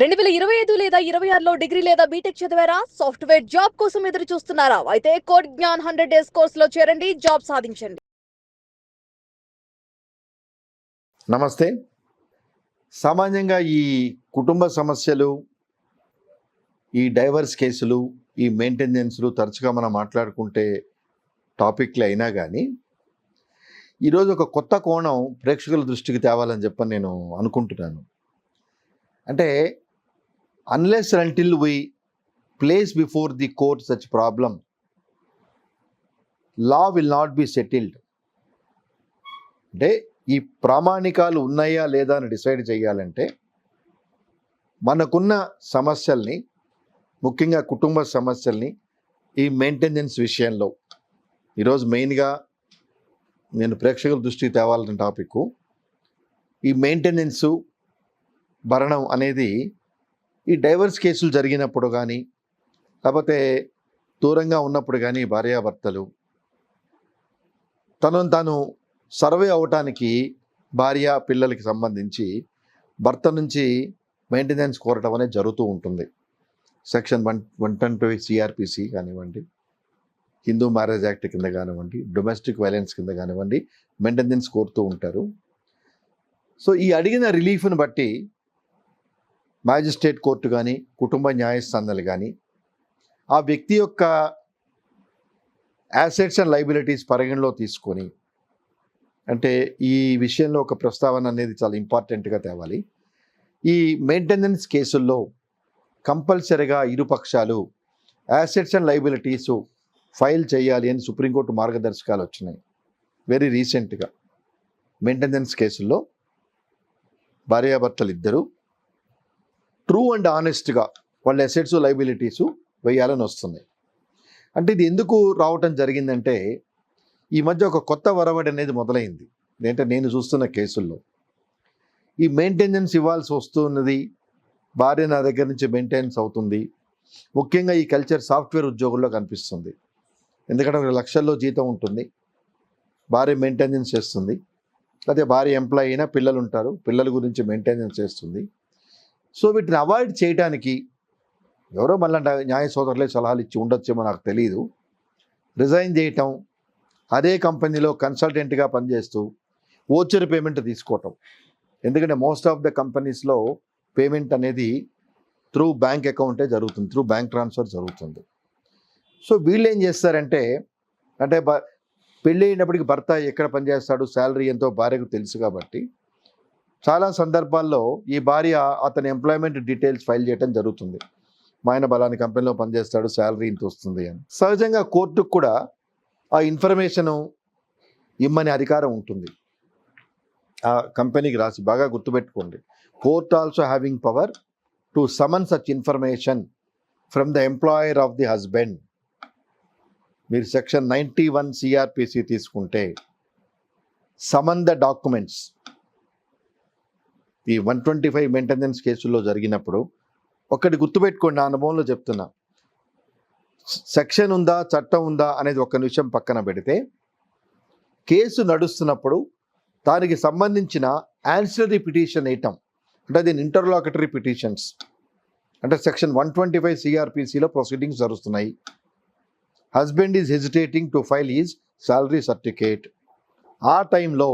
2025 లేదా 26లో డిగ్రీ లేదా బీటెక్ చదివారా? సాఫ్ట్‌వేర్ జాబ్ కోసం ఎదురు చూస్తున్నారా? అయితే కోడ్ జ్ఞాన్ 100 డేస్ కోర్సులో చేరండి, జాబ్ సాధించండి. నమస్తే. సామాన్యంగా ఈ కుటుంబ సమస్యలు, ఈ డైవర్స్ కేసులు, ఈ మెయింటెనెన్స్‌లు తరచుగా మనం మాట్లాడుకుంటే టాపిక్‌లే అయినా గానీ, ఈరోజు ఒక కొత్త కోణం ప్రేక్షకుల దృష్టికి తేవాలని చెప్పని నేను అనుకుంటున్నాను. అంటే unless until we place before the court such problem, law will not be settled. అంటే ఈ ప్రామాణికాలు ఉన్నాయా లేదా అని డిసైడ్ చేయాలంటే మనకున్న సమస్యల్ని, ముఖ్యంగా కుటుంబ సమస్యల్ని, ఈ మెయింటెనెన్స్ విషయంలో ఈరోజు మెయిన్గా నేను ప్రేక్షకుల దృష్టికి తేవాలన్న టాపిక్ ఈ మెయింటెనెన్సు భరణం అనేది ఈ డైవర్స్ కేసులు జరిగినప్పుడు కానీ, లేకపోతే దూరంగా ఉన్నప్పుడు కానీ భార్యాభర్తలు తనను తాను సర్వే అవటానికి భార్య పిల్లలకి సంబంధించి భర్త నుంచి మెయింటెనెన్స్ కోరటం అనేది జరుగుతూ ఉంటుంది. సెక్షన్ 125 సిఆర్పిసి కానివ్వండి, హిందూ మ్యారేజ్ యాక్ట్ కింద కానివ్వండి, డొమెస్టిక్ వైలెన్స్ కింద కానివ్వండి, మెయింటెనెన్స్ కోరుతూ ఉంటారు. సో ఈ అడిగిన రిలీఫ్ని బట్టి మ్యాజిస్ట్రేట్ కోర్టు కానీ, కుటుంబ న్యాయస్థానాలు కానీ ఆ వ్యక్తి యొక్క యాసెట్స్ అండ్ లైబిలిటీస్ పరిగణలో తీసుకొని, అంటే ఈ విషయంలో ఒక ప్రస్తావన అనేది చాలా ఇంపార్టెంట్గా తేవాలి. ఈ మెయింటెనెన్స్ కేసుల్లో కంపల్సరిగా ఇరుపక్షాలు యాసెట్స్ అండ్ లైబిలిటీస్ ఫైల్ చేయాలి అని సుప్రీంకోర్టు మార్గదర్శకాలు వచ్చినాయి వెరీ రీసెంట్గా. మెయింటెనెన్స్ కేసుల్లో భార్యాభర్తలు ఇద్దరు ట్రూ అండ్ ఆనెస్ట్గా వాళ్ళ అసెట్స్ లైబిలిటీస్ వేయాలని వస్తుంది. అంటే ఇది ఎందుకు రావటం జరిగిందంటే, ఈ మధ్య ఒక కొత్త వరవడి అనేది మొదలైంది. ఏంటంటే నేను చూస్తున్న కేసుల్లో ఈ మెయింటెనెన్స్ ఇవ్వాల్సి వస్తున్నది, భార్య నా దగ్గర నుంచి మెయింటెనెన్స్ అవుతుంది. ముఖ్యంగా ఈ కల్చర్ సాఫ్ట్వేర్ ఉద్యోగుల్లో కనిపిస్తుంది. ఎందుకంటే ఒక లక్షల్లో జీతం ఉంటుంది, భార్య మెయింటెనెన్స్ చేస్తుంది. అదే భార్య ఎంప్లాయీ అయినా పిల్లలు ఉంటారు, పిల్లల గురించి మెయింటెనెన్స్ చేస్తుంది. సో వీటిని అవాయిడ్ చేయడానికి ఎవరో మళ్ళీ న్యాయ సోదరులే సలహాలు ఇచ్చి ఉండొచ్చేమో నాకు తెలియదు, రిజైన్ చేయటం, అదే కంపెనీలో కన్సల్టెంట్గా పనిచేస్తూ ఓచర్ పేమెంట్ తీసుకోవటం. ఎందుకంటే మోస్ట్ ఆఫ్ ద కంపెనీస్లో పేమెంట్ అనేది త్రూ బ్యాంక్ అకౌంటే జరుగుతుంది, త్రూ బ్యాంక్ ట్రాన్స్ఫర్ జరుగుతుంది. సో వీళ్ళు ఏం చేస్తారంటే, అంటే పెళ్ళి అయినప్పటికీ భర్త ఎక్కడ పనిచేస్తాడు, శాలరీ ఎంతో భార్యకు తెలుసు కాబట్టి చాలా సందర్భాల్లో ఈ భార్య అతని ఎంప్లాయ్మెంట్ డీటెయిల్స్ ఫైల్ చేయడం జరుగుతుంది. మా ఆయన బలాని కంపెనీలో పనిచేస్తాడు, శాలరీ ఇంత వస్తుంది అని. సహజంగా కోర్టుకు కూడా ఆ ఇన్ఫర్మేషను ఇమ్మని అధికారం ఉంటుంది ఆ కంపెనీకి రాసి. బాగా గుర్తుపెట్టుకోండి, court also having power to summon such information from the employer of the husband. మీరు సెక్షన్ 91 సిఆర్పిసి తీసుకుంటే సమన్ ద డాక్యుమెంట్స్, ఈ 125 మెయింటెనెన్స్ కేసుల్లో జరిగినప్పుడు ఒక్కటి గుర్తుపెట్టుకోండి, నా అనుభవంలో చెప్తున్నా. సెక్షన్ ఉందా, చట్టం ఉందా అనేది ఒక్క నిమిషం పక్కన పెడితే, కేసు నడుస్తున్నప్పుడు దానికి సంబంధించిన యాన్సిలరీ పిటిషన్ వేయటం, అంటే దీని ఇంటర్లాకటరీ పిటిషన్స్, అంటే సెక్షన్ 125 సిఆర్పిసిలో ప్రొసీడింగ్స్ జరుగుతున్నాయి. Husband is hesitating to file his salary certificate. ఆ టైంలో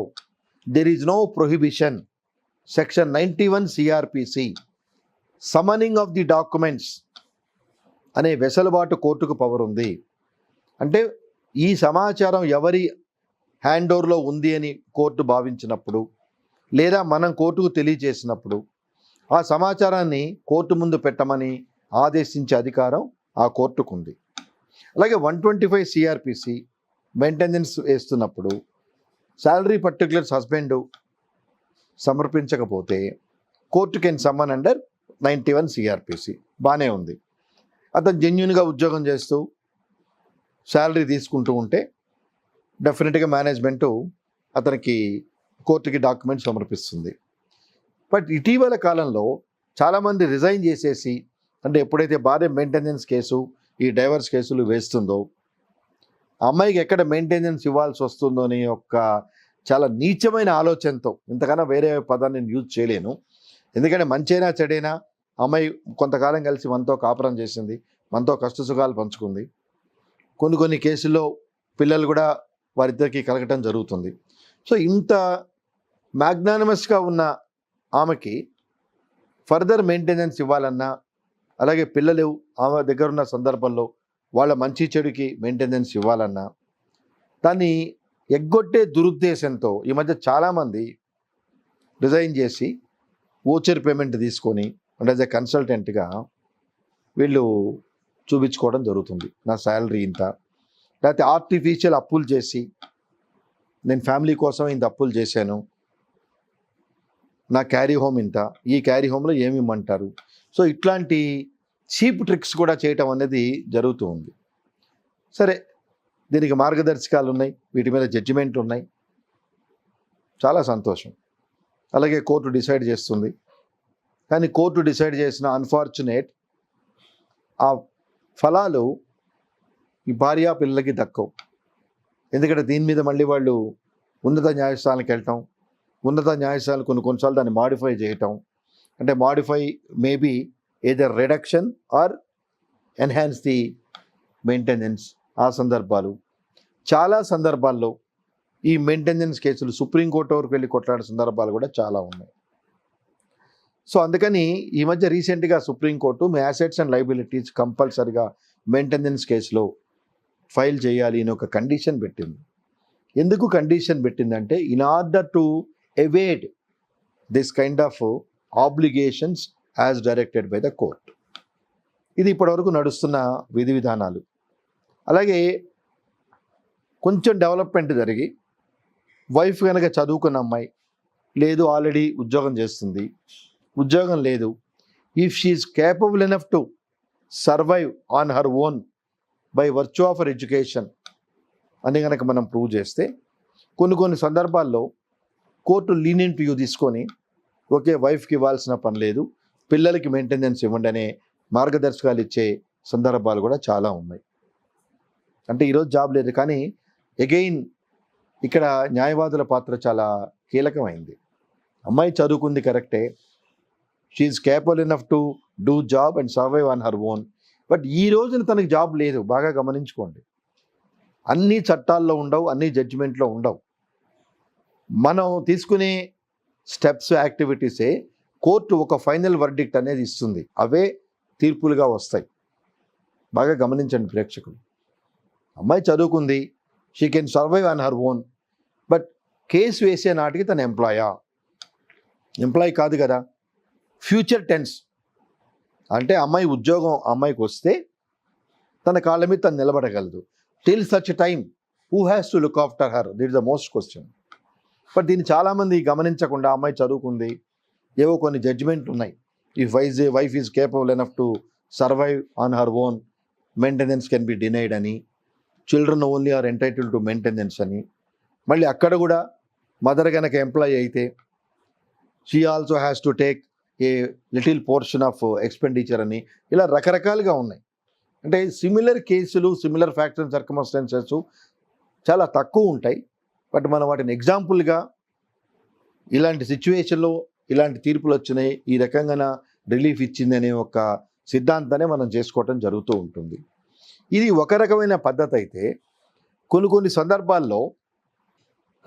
there is no prohibition, section 91 CrPC summoning of the documents అనే వెసులుబాటు కోర్టుకు పవర్ ఉంది. అంటే ఈ సమాచారం ఎవరి హ్యాండ్ ఓవర్లో ఉంది అని కోర్టు భావించినప్పుడు, లేదా మనం కోర్టుకు తెలియజేసినప్పుడు ఆ సమాచారాన్ని కోర్టు ముందు పెట్టమని ఆదేశించే అధికారం ఆ కోర్టుకు ఉంది. అలాగే 125 సిఆర్పిసి మెయింటెనెన్స్ వేస్తున్నప్పుడు శాలరీ పర్టికులర్స్ హస్బెండ్ సమర్పించకపోతే court can summon under 91 CRPC. బాగానే ఉంది. అతను జెన్యున్గా ఉద్యోగం చేస్తూ శాలరీ తీసుకుంటూ ఉంటే డెఫినెట్గా మేనేజ్మెంటు అతనికి కోర్టుకి డాక్యుమెంట్ సమర్పిస్తుంది. బట్ ఇటీవల కాలంలో చాలామంది రిజైన్ చేసేసి, అంటే ఎప్పుడైతే భార్య మెయింటెనెన్స్ కేసు, ఈ డైవర్స్ కేసులు వేస్తుందో, ఆ అమ్మాయికి ఎక్కడ మెయింటెనెన్స్ ఇవ్వాల్సి వస్తుందో అని ఒక చాలా నీచమైన ఆలోచనతో, ఇంతకన్నా వేరే పదాన్ని నేను యూజ్ చేయలేను. ఎందుకంటే మంచైనా చెడైనా అమ్మాయి కొంతకాలం కలిసి మనతో కాపురం చేసింది, మనతో కష్టసుఖాలు పంచుకుంది. కొన్ని కేసుల్లో పిల్లలు కూడా వారిద్దరికీ కలగటం జరుగుతుంది. సో ఇంత మ్యాగ్నానిమస్గా ఉన్న ఆమెకి ఫర్దర్ మెయింటెనెన్స్ ఇవ్వాలన్నా, అలాగే పిల్లలు ఆమె దగ్గర ఉన్న సందర్భంలో వాళ్ళ మంచి చెడుకి మెయింటెనెన్స్ ఇవ్వాలన్నా, దాన్ని ఎగ్గొట్టే దురుద్దేశంతో ఈ మధ్య చాలామంది రిజైన్ చేసి ఓచర్ పేమెంట్ తీసుకొని అంటే యాజ్ ఎ కన్సల్టెంట్గా వీళ్ళు చూపించుకోవడం జరుగుతుంది. నా శాలరీ ఇంత, లేకపోతే ఆర్టిఫిషియల్ అప్పులు చేసి నేను ఫ్యామిలీ కోసం ఇంత అప్పులు చేశాను, నా క్యారీ హోమ్ ఇంత, ఈ క్యారీ హోమ్లో ఏమి ఇమ్మంటారు. సో ఇట్లాంటి చీప్ ట్రిక్స్ కూడా చేయటం అనేది జరుగుతూ ఉంది. సరే, దీనికి మార్గదర్శకాలు ఉన్నాయి, వీటి మీద జడ్జిమెంట్లు ఉన్నాయి, చాలా సంతోషం. అలాగే కోర్టు డిసైడ్ చేస్తుంది. కానీ కోర్టు డిసైడ్ చేసిన అన్ఫార్చునేట్ ఆ ఫలాలు ఈ భార్య పిల్లలకి దక్కవు. ఎందుకంటే దీని మీద మళ్ళీ వాళ్ళు ఉన్నత న్యాయస్థానానికి వెళ్ళటం, ఉన్నత న్యాయస్థానాలు కొన్నిసార్లు దాన్ని మాడిఫై చేయటం, అంటే modify maybe either reduction or enhance the maintenance. ఆ సందర్భాలు, చాలా సందర్భాల్లో ఈ మెయింటెనెన్స్ కేసులు సుప్రీంకోర్టు వరకు వెళ్ళి కొట్లాడే సందర్భాలు కూడా చాలా ఉన్నాయి. సో అందుకని ఈ మధ్య రీసెంట్గా సుప్రీంకోర్టు మీ అసెట్స్ అండ్ లయబిలిటీస్ కంపల్సరిగా మెయింటెనెన్స్ కేసులో ఫైల్ చేయాలి అని ఒక కండిషన్ పెట్టింది. ఎందుకు కండిషన్ పెట్టిందంటే in order to evade this kind of obligations as directed by the court. ఇది ఇప్పటివరకు నడుస్తున్న విధి విధానాలు. అలాగే కొంచెం డెవలప్మెంట్ జరిగి వైఫ్ కనుక చదువుకున్న అమ్మాయి లేదు, ఆల్రెడీ ఉద్యోగం చేస్తుంది, ఉద్యోగం లేదు, if she's capable enough to survive on her own by virtue of her education అని కనుక మనం ప్రూవ్ చేస్తే కొన్ని సందర్భాల్లో కోర్టు లీనియంట్ వ్యూ తీసుకొని ఓకే వైఫ్కి ఇవ్వాల్సిన పని లేదు, పిల్లలకి మెయింటెనెన్స్ ఇవ్వండి అనే మార్గదర్శకాలు ఇచ్చే సందర్భాలు కూడా చాలా ఉన్నాయి. అంటే ఈరోజు జాబ్ లేదు, కానీ అగైన్ ఇక్కడ న్యాయవాదుల పాత్ర చాలా కీలకమైంది. అమ్మాయి చదువుకుంది కరెక్టే, she's capable enough to do job and survive on her own, but ఈ రోజున తనకి జాబ్ లేదు. బాగా గమనించుకోండి, అన్ని చట్టాల్లో ఉండవు, అన్ని జడ్జిమెంట్లో ఉండవు. మనం తీసుకునే స్టెప్స్, యాక్టివిటీసే కోర్టు ఒక ఫైనల్ వర్డిక్ట్ అనేది ఇస్తుంది, అవే తీర్పులుగా వస్తాయి. బాగా గమనించండి ప్రేక్షకులు. అమ్మాయి చదువుకుంది, she can survive on her own, but case వేసే నాటికి తన ఎంప్లాయీ కాదు కదా, ఫ్యూచర్ టెన్స్. అంటే అమ్మాయి ఉద్యోగం అమ్మాయికి వస్తే తన కాళ్ళ మీద తను నిలబడగలదు. Till such time who has to look after her, that is the most question. But దీన్ని చాలామంది గమనించకుండా అమ్మాయి చదువుకుంది, ఏవో కొన్ని జడ్జిమెంట్ ఉన్నాయి, if wife is capable enough to survive on her own, maintenance can be denied అని, children only are entitle to maintenance అని. మళ్ళీ అక్కడ కూడా మదర్ కనుక ఎంప్లాయీ అయితే she also has to take a little portion of expenditure అని. ఇలా రకరకాలుగా ఉన్నాయి. అంటే సిమిలర్ కేసులు, సిమిలర్ ఫ్యాక్ట్స్ అండ్ సర్కమ్స్టాన్సెస్ చాలా తక్కువ ఉంటాయి. బట్ మనం వాటిని ఎగ్జాంపుల్గా ఇలాంటి సిచ్యువేషన్లో ఇలాంటి తీర్పులు వచ్చినాయి, ఈ రకంగా రిలీఫ్ ఇచ్చింది అనే ఒక సిద్ధాంతాన్ని మనం చేసుకోవటం జరుగుతూ ఉంటుంది. ఇది ఒక రకమైన పద్ధతి అయితే కొన్ని సందర్భాల్లో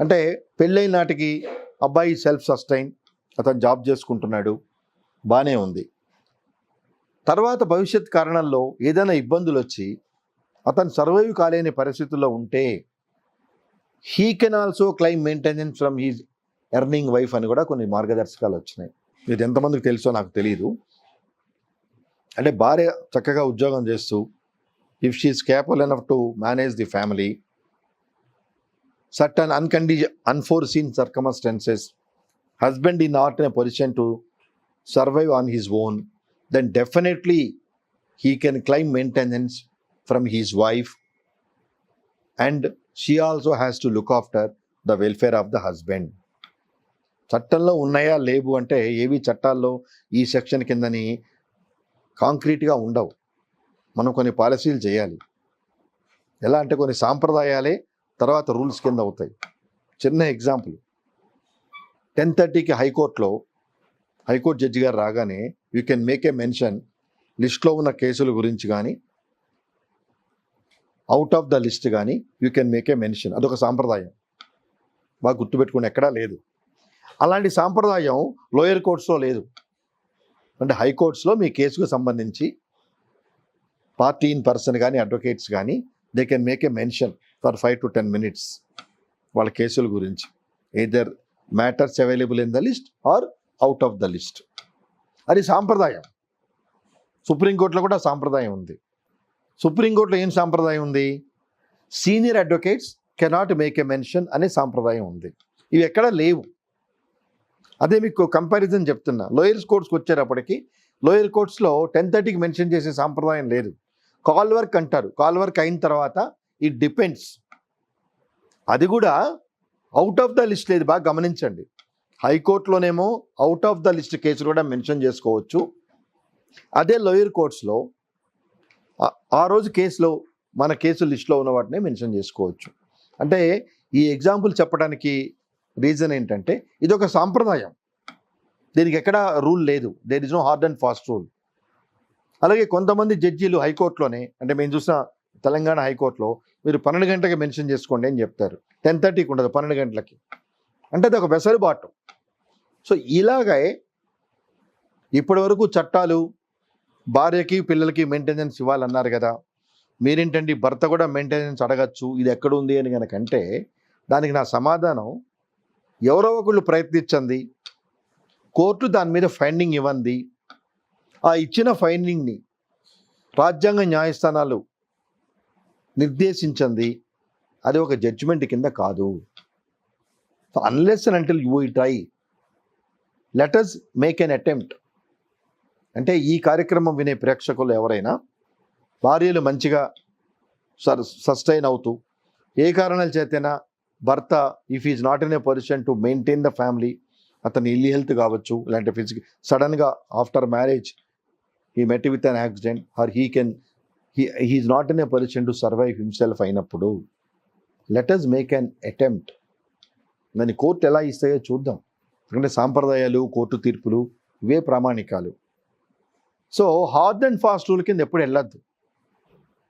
అంటే పెళ్ళైన నాటికి అబ్బాయి సెల్ఫ్ సస్టైన్, అతను జాబ్ చేసుకుంటున్నాడు, బాగానే ఉంది. తర్వాత భవిష్యత్ కారణంలో ఏదైనా ఇబ్బందులు వచ్చి అతను సర్వైవ్ కాలేని పరిస్థితుల్లో ఉంటే he can also claim maintenance from his earning wife అని కూడా కొన్ని మార్గదర్శకాలు వచ్చినాయి. ఇది ఎంతమందికి తెలుసో నాకు తెలియదు. అంటే భార్య చక్కగా ఉద్యోగం చేస్తూ if she is capable enough to manage the family, certain unforeseen circumstances, husband is not in a position to survive on his own, then definitely he can claim maintenance from his wife, and she also has to look after the welfare of the husband. చట్టంలో ఉన్నాయా లేవు అంటే ఏవి చట్టాల్లో ఈ section కిందని కాంక్రీట్గా ఉండవు. మనం కొన్ని పాలసీలు చేయాలి. ఎలా అంటే కొన్ని సాంప్రదాయాలే తర్వాత రూల్స్ కింద అవుతాయి. చిన్న ఎగ్జాంపుల్, 10:30కి హైకోర్టు జడ్జి గారు రాగానే you can make a mention లిస్ట్లో ఉన్న కేసుల గురించి కానీ అవుట్ ఆఫ్ ద లిస్ట్ కానీ you can make a mention. అదొక సాంప్రదాయం, బాగా గుర్తుపెట్టుకుని ఎక్కడా లేదు. అలాంటి సాంప్రదాయం లోయర్ కోర్ట్స్లో లేదు. అంటే హైకోర్ట్స్లో మీ కేసుకు సంబంధించి పార్టీ ఇన్ పర్సన్ కానీ అడ్వకేట్స్ కానీ they can make a mention for 5 to 10 minutes వాళ్ళ కేసుల గురించి, either matters available in the list or out of the list. అది సాంప్రదాయం. సుప్రీంకోర్టులో కూడా సాంప్రదాయం ఉంది. సుప్రీంకోర్టులో ఏం సాంప్రదాయం ఉంది? Senior advocates cannot make a mention అనే సాంప్రదాయం ఉంది. ఇవి ఎక్కడా లేవు. అదే మీకు కంపారిజన్ చెప్తున్నా. లోయర్ కోర్ట్స్కి వచ్చేటప్పటికి లోయర్ కోర్ట్స్లో 10:30కి మెన్షన్ చేసే సాంప్రదాయం లేదు. కాల్ వర్క్ అంటారు. కాల్ వర్క్ అయిన తర్వాత ఇట్ డిపెండ్స్. అది కూడా అవుట్ ఆఫ్ ద లిస్ట్ లేదు, బాగా గమనించండి. హైకోర్టులోనేమో అవుట్ ఆఫ్ ద లిస్ట్ కేసులు కూడా మెన్షన్ చేసుకోవచ్చు. అదే లోయర్ కోర్ట్స్లో ఆ రోజు కేసులో మన కేసు లిస్ట్లో ఉన్న వాటినే మెన్షన్ చేసుకోవచ్చు. అంటే ఈ ఎగ్జాంపుల్ చెప్పడానికి రీజన్ ఏంటంటే ఇది ఒక సాంప్రదాయం, దీనికి ఎక్కడ రూల్ లేదు. There is no hard and fast rule. అలాగే కొంతమంది జడ్జీలు హైకోర్టులోనే, అంటే మేము చూసిన తెలంగాణ హైకోర్టులో మీరు 12 గంటలకి మెన్షన్ చేసుకోండి అని చెప్తారు. 10:30కి ఉండదు, 12 గంటలకి. అంటే అది ఒక వెసలుబాటు. సో ఇలాగే ఇప్పటి వరకు చట్టాలు భార్యకి పిల్లలకి మెయింటెనెన్స్ ఇవ్వాలన్నారు కదా, మీరేంటండి భర్త కూడా మెయింటెనెన్స్ అడగచ్చు, ఇది ఎక్కడ ఉంది అని కనుకంటే దానికి నా సమాధానం, ఎవరో ఒకళ్ళు ప్రయత్నించండి, కోర్టు దాని మీద ఫైండింగ్ ఇవ్వండి, ఆ ఇచ్చిన ఫైండింగ్ని రాజ్యాంగ న్యాయస్థానాలు నిర్దేశించండి, అది ఒక జడ్జిమెంట్ కింద కాదు. Unless and until you try, let us make an attempt. అంటే ఈ కార్యక్రమం వినే ప్రేక్షకులు ఎవరైనా భార్యలు మంచిగా సస్టైన్ అవుతూ ఏ కారణాల చేతైనా భర్త if is not in a position to maintain the family, అతని ఇల్ హెల్త్ కావచ్చు, ఇలాంటి ఫిజికల్ సడన్గా after marriage he met with an accident or he's not in a position to survive himself అయినప్పుడు let us make an attempt. దాన్ని court ఎలా ఇస్తాయో చూద్దాం. ఎందుకంటే సాంప్రదాయాలు, కోర్టు తీర్పులు ఇవే ప్రామాణికాలు. So hard and fast rule కింద ఎప్పుడు వెళ్ళొద్దు.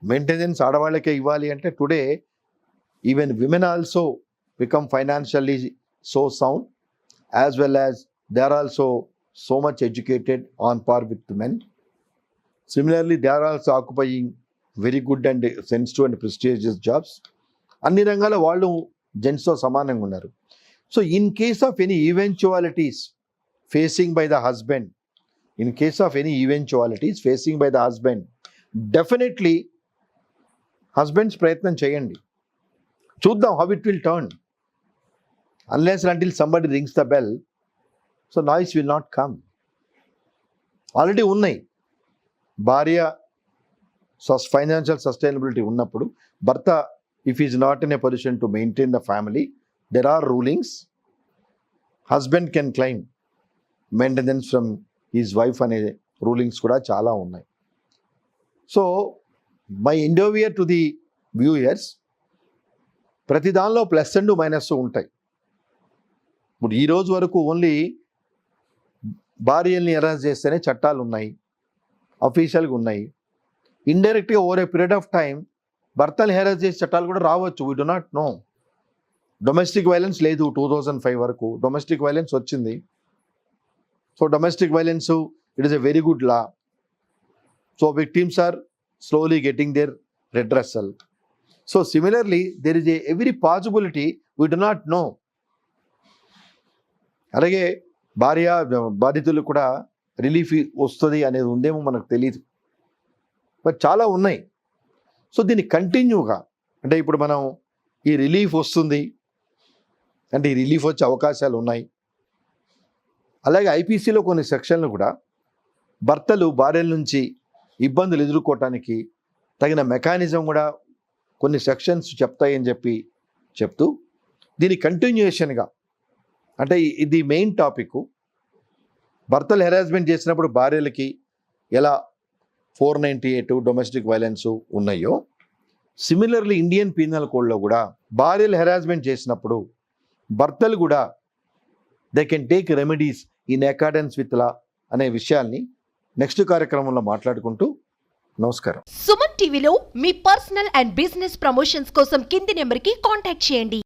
మెయింటెనెన్స్ ఆడవాళ్ళకే ఇవ్వాలి అంటే today even women also become financially so sound as well as they are also so much educated on par with men. Similarly they are also occupying very good and sensitive and prestigious jobs. అన్ని రంగాల్లో వాళ్ళు జెంట్స్తో సమానంగా ఉన్నారు. So in case of any eventualities facing by the husband, in case of any eventualities facing by the husband, definitely husbands ప్రయత్నం చేయండి, చూద్దాం how it will turn. Unless and until somebody rings the bell, so noise will not come. Already ఉన్నాయి. భార్య financial sustainability ఉన్నప్పుడు భర్త if is not in a position to maintain the family, there are rulings. Husband can claim maintenance from is wife అనే rulings కూడా చాలా ఉన్నాయి. So my endeavour to the viewers, ప్రతి దానిలో ప్లస్ అండ్ మైనస్ ఉంటాయి. ఇప్పుడు ఈ రోజు వరకు ఓన్లీ భార్యల్ని అరెస్ట్ చేస్తేనే చట్టాలు ఉన్నాయి, అఫీషియల్గా ఉన్నాయి. ఇండైరెక్ట్గా over a period of time భర్తలు హెరాస్ చేసే చట్టాలు కూడా రావచ్చు. We do not know. Domestic violence లేదు 2005 వరకు. డొమెస్టిక్ వైలెన్స్ వచ్చింది. So domestic violence it is a very good law. So victims are slowly getting there redressal. So similarly there is a every possibility we do not know. అలాగే భార్య బాధితులు కూడా relief వస్తుంది అనేది ఉందేమో మనకు తెలియదు, బట్ చాలా ఉన్నాయి. సో దీన్ని కంటిన్యూగా, అంటే ఇప్పుడు మనం ఈ రిలీఫ్ వస్తుంది అంటే ఈ రిలీఫ్ వచ్చే అవకాశాలు ఉన్నాయి. అలాగే ఐపీసీలో కొన్ని సెక్షన్లు కూడా భర్తలు భార్యల నుంచి ఇబ్బందులు ఎదుర్కోవటానికి తగిన మెకానిజం కూడా కొన్ని సెక్షన్స్ చెప్తాయని చెప్తూ దీని కంటిన్యూయేషన్గా, అంటే ఇది మెయిన్ టాపిక్. భర్తలు హెరాస్మెంట్ చేసినప్పుడు భార్యలకి ఎలా 498 డొమెస్టిక్ వైలెన్స్ ఉన్నాయో, సిమిలర్లీ ఇండియన్ పీనల్ కోడ్లో కూడా భార్యలు హెరాస్మెంట్ చేసినప్పుడు భర్తలు కూడా they can take remedies in accordance with law అనే విషయాల్ని నెక్స్ట్ కార్యక్రమంలో మాట్లాడుకుంటూ నమస్కారం. సుమన్ టీవీలో మీ పర్సనల్ అండ్ బిజినెస్ ప్రమోషన్స్ కోసం కింది నెంబర్కి కాంటాక్ట్ చేయండి.